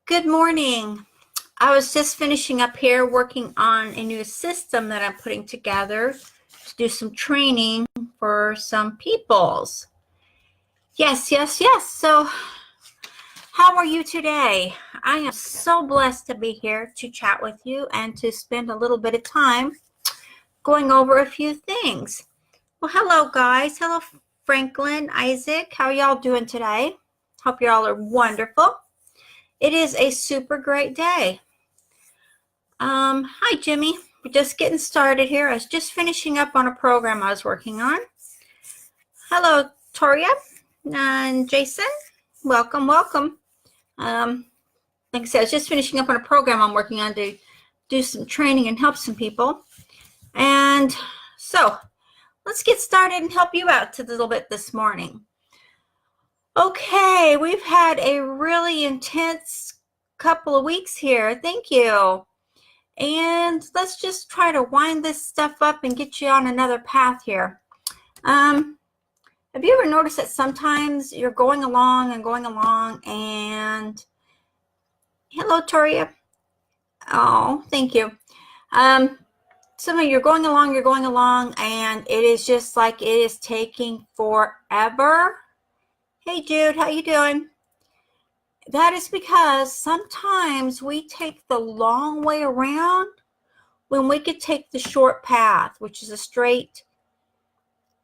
Good morning. I was just finishing up here working on a new system that I'm putting together to do some training for some peoples. Yes. So, how are you today? I am so blessed to be here to chat with you and to spend a little bit of time going over a few things. Well, hello, guys. Hello, Franklin, Isaac. How are y'all doing today? Hope y'all are wonderful. It is a super great day. Hi, Jimmy. We're just getting started here. I was just finishing up on a program I was working on. Hello, Toria and Jason. Welcome. Like I said, I was just finishing up on a program I'm working on to do some training and help some people. And so let's get started and help you out a little bit this morning. Okay, we've had a really intense couple of weeks here. Thank you. And let's just try to wind this stuff up and get you on another path here. Have you ever noticed that sometimes you're going along and hello, Toria. Oh, thank you. Some of you're going along, and it is just like it is taking forever. Hey, Jude, how you doing? That is because sometimes we take the long way around when we could take the short path, which is a straight.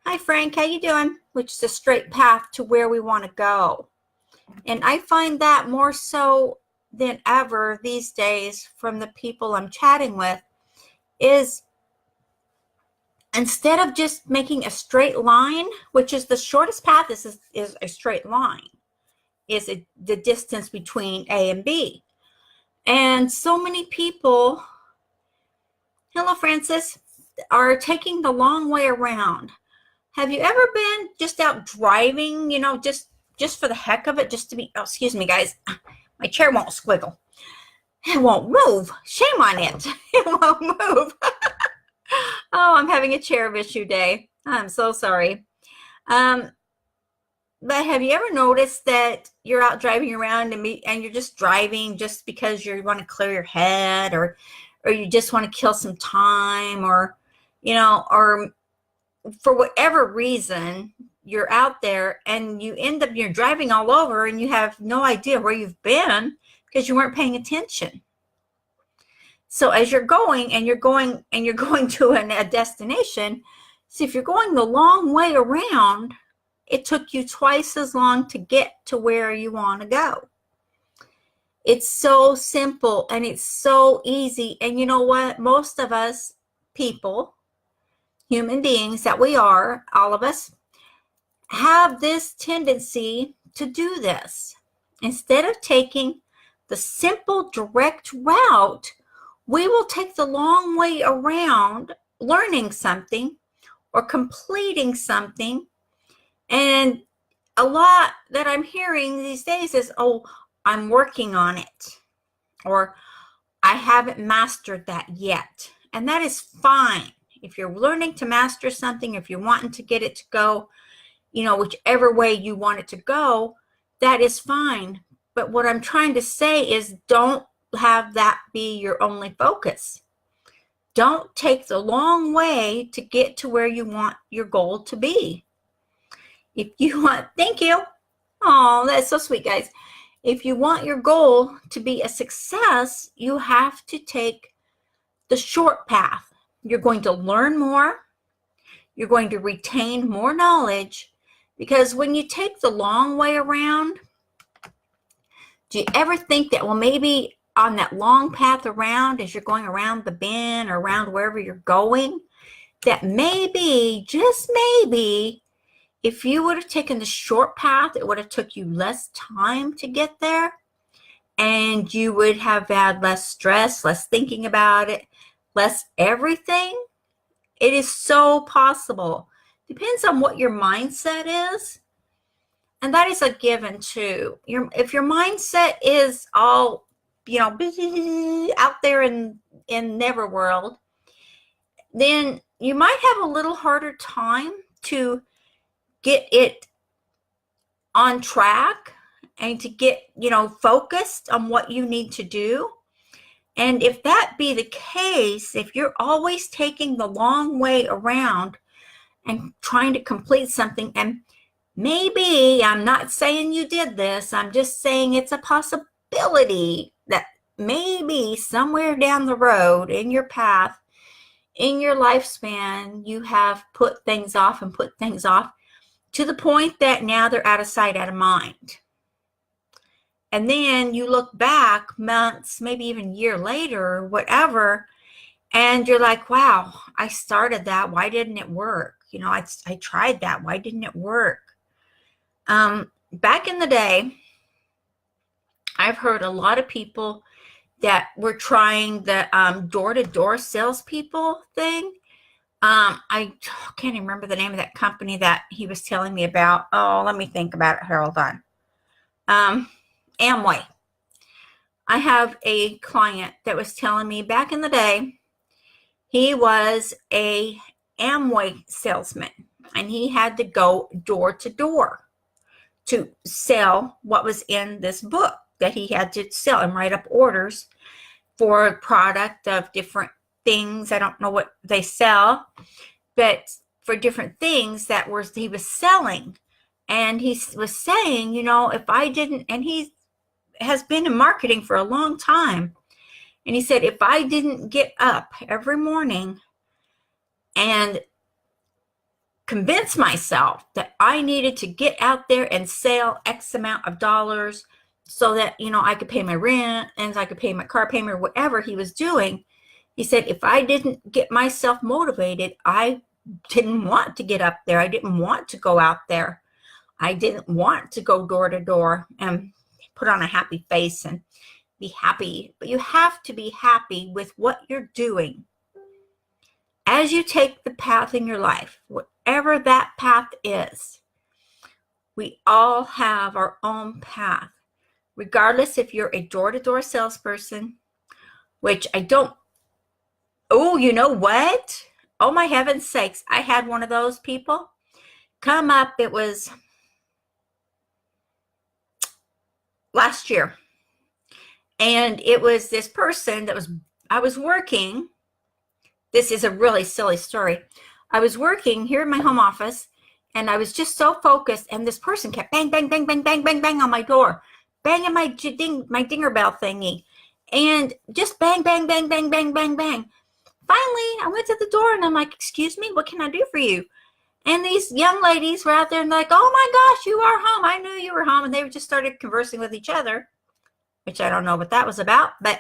Hi, Frank, how you doing? Which is a straight path to where we want to go. And I find that more so than ever these days from the people I'm chatting with is instead of just making a straight line, which is the shortest path is a straight line, the distance between A and B. And so many people, hello, Francis, are taking the long way around. Have you ever been just out driving, just for the heck of it, just to be, oh, excuse me, guys, my chair won't squiggle. It won't move. Shame on it. It won't move. Oh, I'm having a chair issue day. I'm so sorry. But have you ever noticed that you're out driving around and you're just driving just because you want to clear your head or you just want to kill some time or for whatever reason you're out there and you end up you're driving all over and you have no idea where you've been because you weren't paying attention. So as you're going to a destination, see, if you're going the long way around, it took you twice as long to get to where you want to go. It's so simple and it's so easy. And you know what? Most of us people, human beings that we are, all of us, have this tendency to do this. Instead of taking the simple, direct route, we will take the long way around learning something or completing something. And a lot that I'm hearing these days is, oh, I'm working on it, or I haven't mastered that yet. And that is fine. If you're learning to master something, if you're wanting to get it to go, whichever way you want it to go, that is fine. But what I'm trying to say is don't have that be your only focus. Don't take the long way to get to where you want your goal to be. If you want, thank you. Oh, that's so sweet, guys. If you want your goal to be a success, you have to take the short path. You're going to learn more. You're going to retain more knowledge, because when you take the long way around, do you ever think that, well, maybe on that long path around, as you're going around the bend or around wherever you're going, that maybe, just maybe, if you would have taken the short path, it would have took you less time to get there, and you would have had less stress, less thinking about it, less everything. It is so possible. Depends on what your mindset is. And that is a given too. If your mindset is all, out there in Neverworld, then you might have a little harder time to get it on track and to get, focused on what you need to do. And if that be the case, if you're always taking the long way around and trying to complete something, and maybe, I'm not saying you did this, I'm just saying it's a possibility that maybe somewhere down the road in your path, in your lifespan, you have put things off and put things off to the point that now they're out of sight, out of mind. And then you look back months, maybe even a year later, whatever, and you're like, wow, I started that. Why didn't it work? I tried that. Why didn't it work? Back in the day, I've heard a lot of people that were trying the door-to-door salespeople thing. I can't even remember the name of that company that he was telling me about. Oh, let me think about it. Hold on. Amway. I have a client that was telling me back in the day, he was a Amway salesman, and he had to go door to door to sell what was in this book that he had to sell and write up orders for a product of different things. I don't know what they sell, but for different things that he was selling. And he was saying, if I didn't, and he has been in marketing for a long time. And he said, if I didn't get up every morning and convince myself that I needed to get out there and sell X amount of dollars so that, I could pay my rent and I could pay my car payment or whatever he was doing. He said, if I didn't get myself motivated, I didn't want to get up there. I didn't want to go out there. I didn't want to go door to door and put on a happy face and be happy. But you have to be happy with what you're doing. As you take the path in your life, whatever that path is, we all have our own path. Regardless if you're a door-to-door salesperson, which I don't, oh, you know what? Oh, my heaven's sakes. I had one of those people come up. It was last year. And it was this person that I was working. This is a really silly story. I was working here in my home office, and I was just so focused, and this person kept bang, bang, bang, bang, bang, bang, bang on my door, banging my dinger bell thingy, and just bang, bang, bang, bang, bang, bang, bang. Finally, I went to the door, and I'm like, excuse me, what can I do for you? And these young ladies were out there and like, oh my gosh, you are home. I knew you were home. And they just started conversing with each other, which I don't know what that was about, but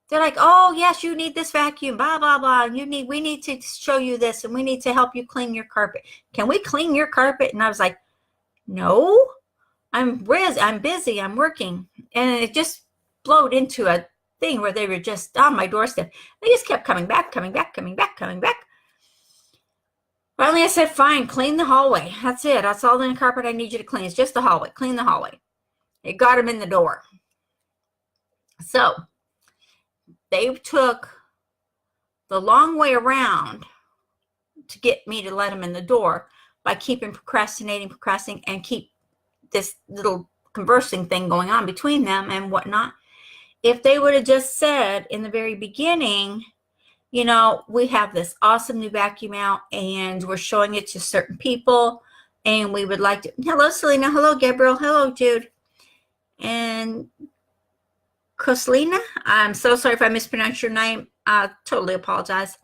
they're like, oh yes, you need this vacuum, blah, blah, blah. We need to show you this, and we need to help you clean your carpet. Can we clean your carpet? And I was like, no, I'm busy, I'm working. And it just flowed into a thing where they were just on my doorstep. They just kept coming back. Finally, I said, fine, clean the hallway. That's it. That's all the carpet I need you to clean. It's just the hallway. Clean the hallway. It got him in the door. So they took the long way around to get me to let them in the door by keeping procrastinating, and keep this little conversing thing going on between them and whatnot. If they would have just said in the very beginning, we have this awesome new vacuum out, and we're showing it to certain people, and we would like to, hello, Selena, hello, Gabriel, hello, Jude, and Koslina, I'm so sorry if I mispronounced your name. I totally apologize.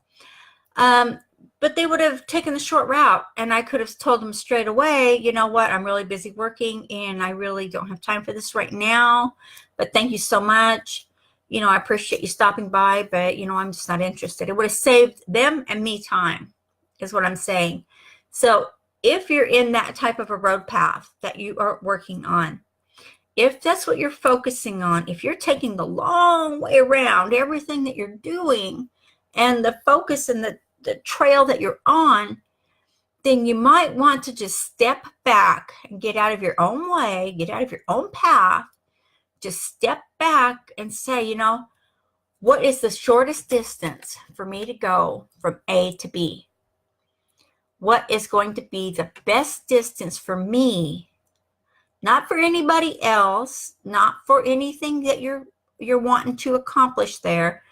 But they would have taken the short route, and I could have told them straight away, you know what, I'm really busy working, and I really don't have time for this right now, but thank you so much. I appreciate you stopping by, but, I'm just not interested. It would have saved them and me time, is what I'm saying. So if you're in that type of a road path that you are working on, if that's what you're focusing on, if you're taking the long way around everything that you're doing and the focus and the trail that you're on, then you might want to just step back and get out of your own way, get out of your own path. Just step back and say, what is the shortest distance for me to go from A to B? What is going to be the best distance for me not for anybody else, not for anything that you're wanting to accomplish there.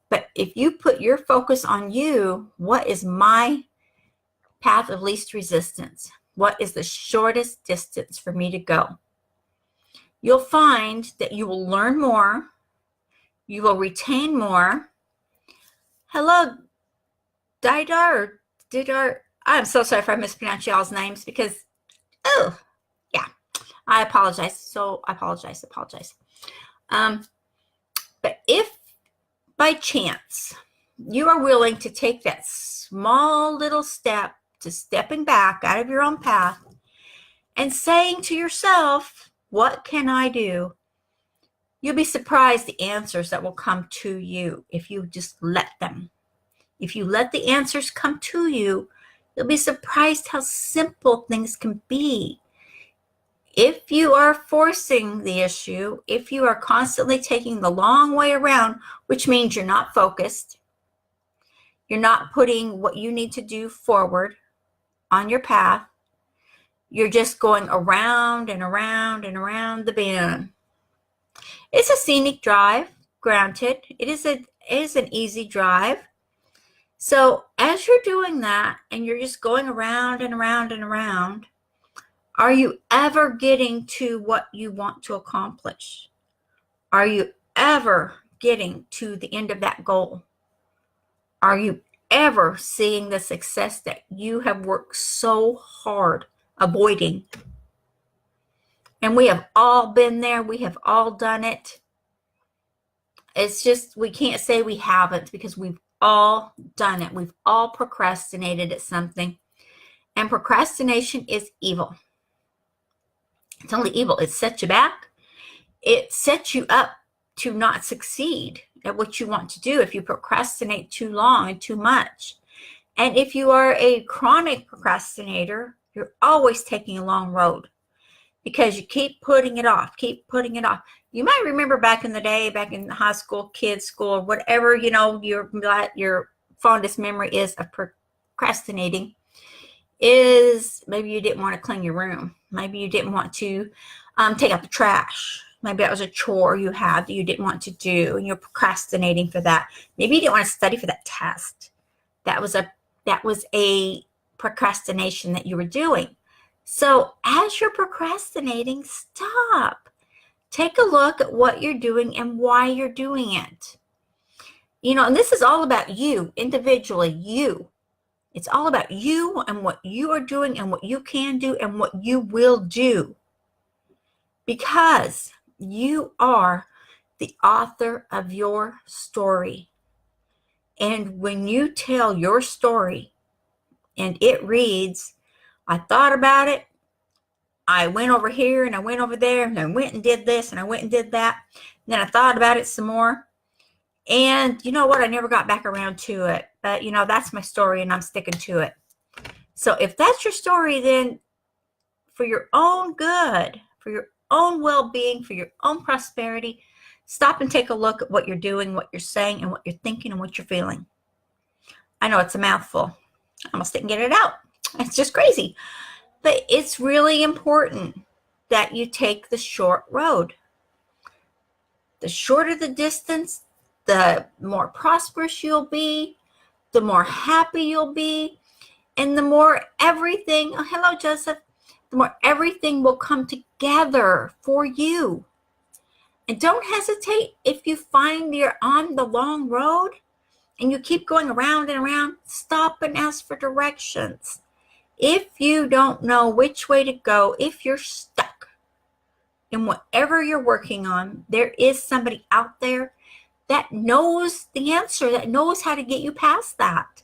But if you put your focus on you, what is my path of least resistance? What is the shortest distance for me to go? You'll find that you will learn more, you will retain more. Hello, Didar. I'm so sorry if I mispronounce y'all's names because, oh, yeah, I apologize. I apologize. But if by chance you are willing to take that small little step to stepping back out of your own path and saying to yourself, what can I do? You'll be surprised the answers that will come to you if you just let them. If you let the answers come to you, you'll be surprised how simple things can be. If you are forcing the issue, if you are constantly taking the long way around, which means you're not focused, you're not putting what you need to do forward on your path, you're just going around and around and around the bend. It's a scenic drive, granted. It is an easy drive. So as you're doing that and you're just going around and around and around, are you ever getting to what you want to accomplish? Are you ever getting to the end of that goal? Are you ever seeing the success that you have worked so hard avoiding? And we have all been there. We have all done it. It's just, we can't say we haven't because we've all done it. We've all procrastinated at something. And procrastination is evil. It's only evil. It sets you back. It sets you up to not succeed at what you want to do if you procrastinate too long and too much. And if you are a chronic procrastinator, you're always taking a long road because you keep putting it off, You might remember back in the day, back in high school, kids school, whatever, your fondest memory is of procrastinating is maybe you didn't want to clean your room. Maybe you didn't want to take out the trash. Maybe that was a chore you had that you didn't want to do, and you're procrastinating for that. Maybe you didn't want to study for that test. That was a procrastination that you were doing. So as you're procrastinating, stop. Take a look at what you're doing and why you're doing it. And this is all about you, individually, you. It's all about you and what you are doing and what you can do and what you will do. Because you are the author of your story. And when you tell your story and it reads, I thought about it, I went over here and I went over there and I went and did this and I went and did that. And then I thought about it some more. And you know what? I never got back around to it. But, that's my story and I'm sticking to it. So if that's your story, then for your own good, for your own well-being, for your own prosperity, stop and take a look at what you're doing, what you're saying, and what you're thinking and what you're feeling. I know it's a mouthful. I almost didn't get it out. It's just crazy. But it's really important that you take the short road. The shorter the distance, the more prosperous you'll be, the more happy you'll be, and the more everything, oh, hello, Joseph, the more everything will come together for you. And don't hesitate if you find you're on the long road and you keep going around and around, stop and ask for directions. If you don't know which way to go, if you're stuck in whatever you're working on, there is somebody out there that knows the answer, that knows how to get you past that.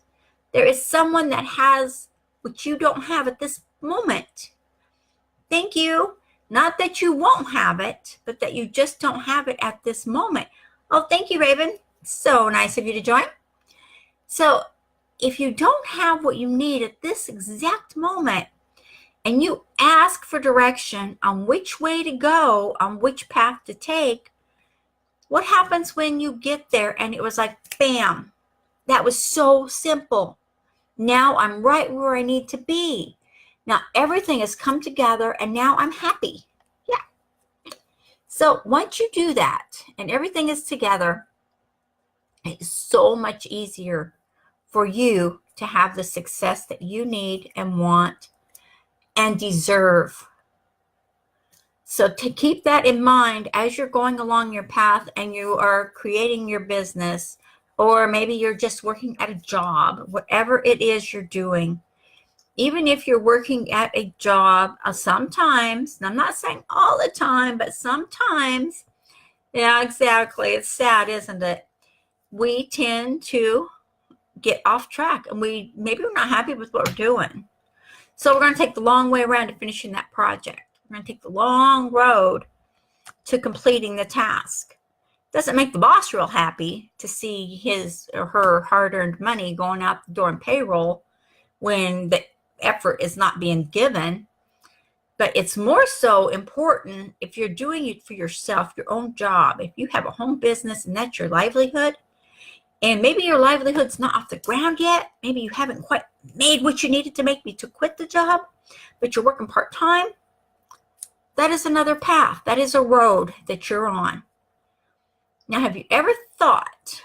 There is someone that has what you don't have at this moment. Thank you. Not that you won't have it, but that you just don't have it at this moment. Oh, thank you, Raven. So nice of you to join. So if you don't have what you need at this exact moment, and you ask for direction on which way to go, on which path to take, what happens when you get there and it was like, bam, that was so simple. Now I'm right where I need to be. Now everything has come together and now I'm happy. So once you do that and everything is together, it's so much easier for you to have the success that you need and want and deserve. So to keep that in mind as you're going along your path and you are creating your business, or maybe you're just working at a job, whatever it is you're doing, even if you're working at a job, sometimes, and I'm not saying all the time, but sometimes, yeah, exactly. It's sad, isn't it? We tend to get off track and maybe we're not happy with what we're doing. So we're going to take the long way around to finishing that project. We're going to take the long road to completing the task. Doesn't make the boss real happy to see his or her hard-earned money going out the door in payroll when the effort is not being given. But it's more so important if you're doing it for yourself, your own job. If you have a home business and that's your livelihood, and maybe your livelihood's not off the ground yet, maybe you haven't quite made what you needed to make me to quit the job, but you're working part-time, that is another path. That is a road that you're on. Now, have you ever thought,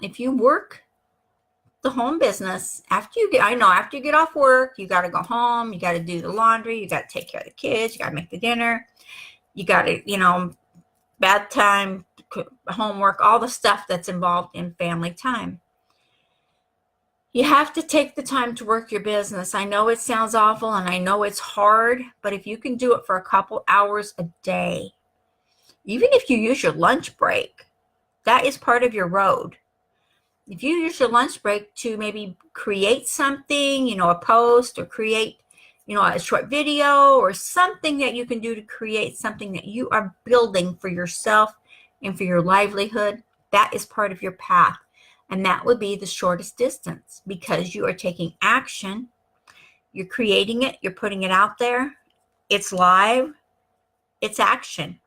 if you work the home business, after you get off work, you got to go home, you got to do the laundry, you got to take care of the kids, you got to make the dinner, you got to, bath time, homework, all the stuff that's involved in family time. You have to take the time to work your business. I know it sounds awful and I know it's hard, but if you can do it for a couple hours a day, even if you use your lunch break, that is part of your road. If you use your lunch break to maybe create something, a post, or create, a short video or something that you can do to create something that you are building for yourself and for your livelihood, that is part of your path. And that would be the shortest distance because you are taking action. You're creating it. You're putting it out there. It's live. It's action.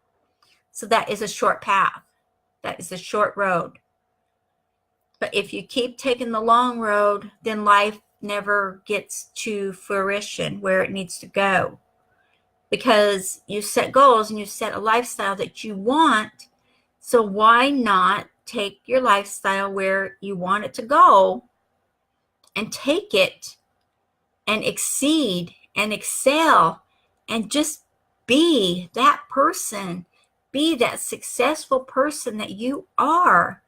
So that is a short path. That is a short road. But if you keep taking the long road, then life never gets to fruition where it needs to go. Because you set goals and you set a lifestyle that you want. So why not take your lifestyle where you want it to go and take it and exceed and excel and just be that person, be that successful person that you are.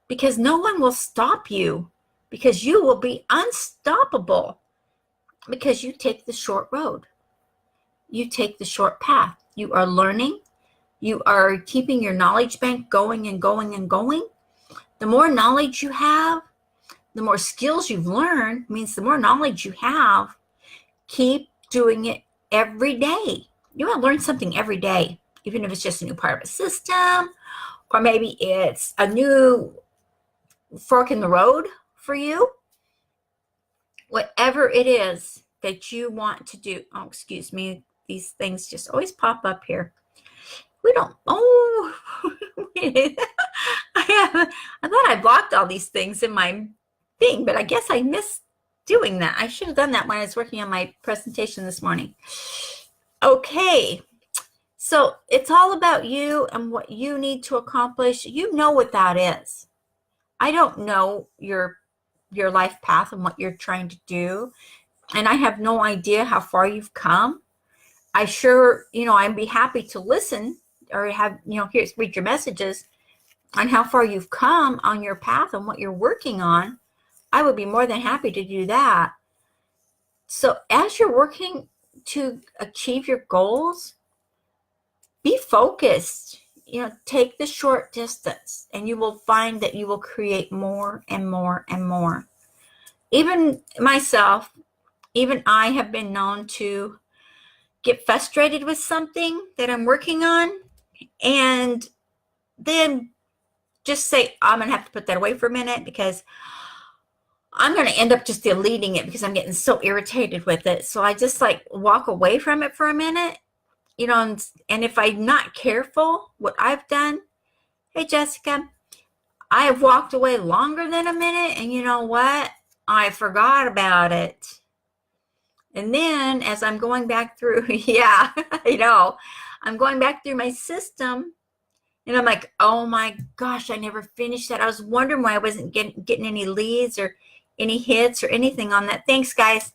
Because no one will stop you, because you will be unstoppable, because you take the short road. You take the short path. You are learning. You are keeping your knowledge bank going and going and going. The more knowledge you have, the more skills you've learned, means the more knowledge you have. Keep doing it every day. You want to learn something every day, even if it's just a new part of a system, or maybe it's a new fork in the road for you. Whatever it is that you want to do. Oh, excuse me. These things just always pop up here. I thought I blocked all these things in my thing, but I guess I missed doing that. I should have done that when I was working on my presentation this morning. Okay. So it's all about you and what you need to accomplish. You know what that is. I don't know your life path and what you're trying to do. And I have no idea how far you've come. I sure, I'd be happy to listen or have, read your messages on how far you've come on your path and what you're working on. I would be more than happy to do that. So as you're working to achieve your goals, be focused. Take the short distance and you will find that you will create more and more and more. Even myself, even I have been known to get frustrated with something that I'm working on and then just say, I'm going to have to put that away for a minute because I'm going to end up just deleting it because I'm getting so irritated with it. So I just walk away from it for a minute. And if I'm not careful, what I've done, hey, Jessica, I have walked away longer than a minute, and you know what? I forgot about it. And then as I'm going back through, yeah, I know, I'm going back through my system and I'm like, oh my gosh, I never finished that. I was wondering why I wasn't getting any leads or any hits or anything on that. Thanks, guys.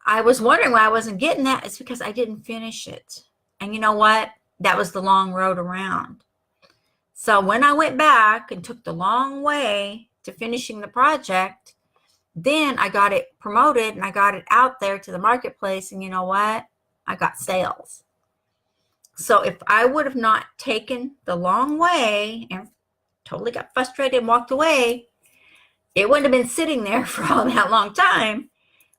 I was wondering why I wasn't getting that. It's because I didn't finish it. And you know what? That was the long road around. So when I went back and took the long way to finishing the project, then I got it promoted and I got it out there to the marketplace. And you know what? I got sales. So if I would have not taken the long way and totally got frustrated and walked away, it wouldn't have been sitting there for all that long time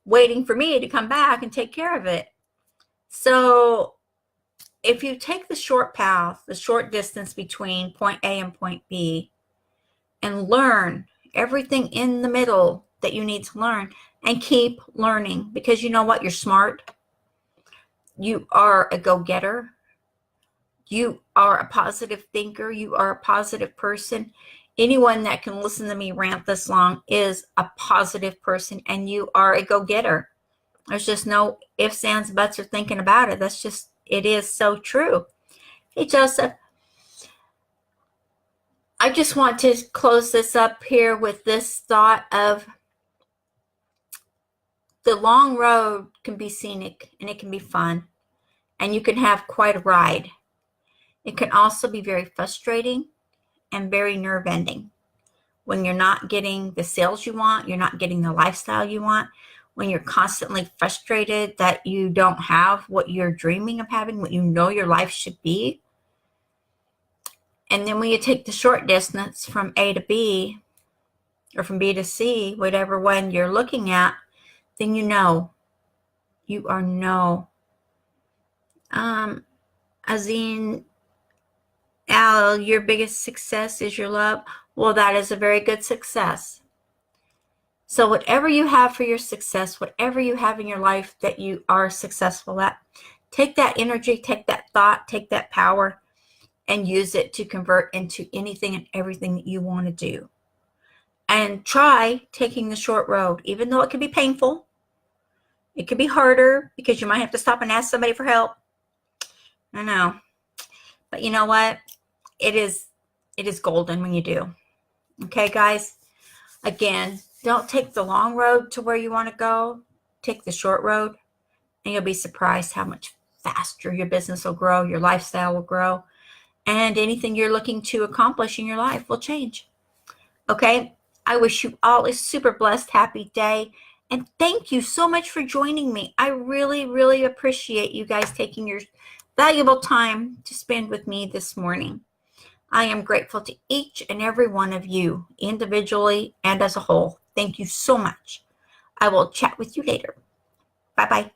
waiting for me to come back and take care of it. So if you take the short path, the short distance between point A and point B, and learn everything in the middle that you need to learn, and keep learning, because you know what? You're smart. You are a go-getter. You are a positive thinker. You are a positive person. Anyone that can listen to me rant this long is a positive person, and you are a go-getter. There's just no ifs, ands, buts, or thinking about it. That's just, it is so true. Hey, Joseph. I just want to close this up here with this thought of the long road can be scenic and it can be fun, and you can have quite a ride. It can also be very frustrating and very nerve-ending when you're not getting the sales you want, you're not getting the lifestyle you want, when you're constantly frustrated that you don't have what you're dreaming of having, what you know your life should be. And then when you take the short distance from A to B, or from B to C, whatever one you're looking at, then you know. You are no. Azine, Al, your biggest success is your love. Well, that is a very good success. So whatever you have for your success, whatever you have in your life that you are successful at, take that energy, take that thought, take that power, and use it to convert into anything and everything that you want to do. And try taking the short road, even though it can be painful. It could be harder because you might have to stop and ask somebody for help. I know. But you know what? It is golden when you do. Okay, guys? Again, don't take the long road to where you want to go. Take the short road, and you'll be surprised how much faster your business will grow, your lifestyle will grow, and anything you're looking to accomplish in your life will change. Okay? I wish you all a super blessed, happy day. And thank you so much for joining me. I really, really appreciate you guys taking your valuable time to spend with me this morning. I am grateful to each and every one of you, individually and as a whole. Thank you so much. I will chat with you later. Bye-bye.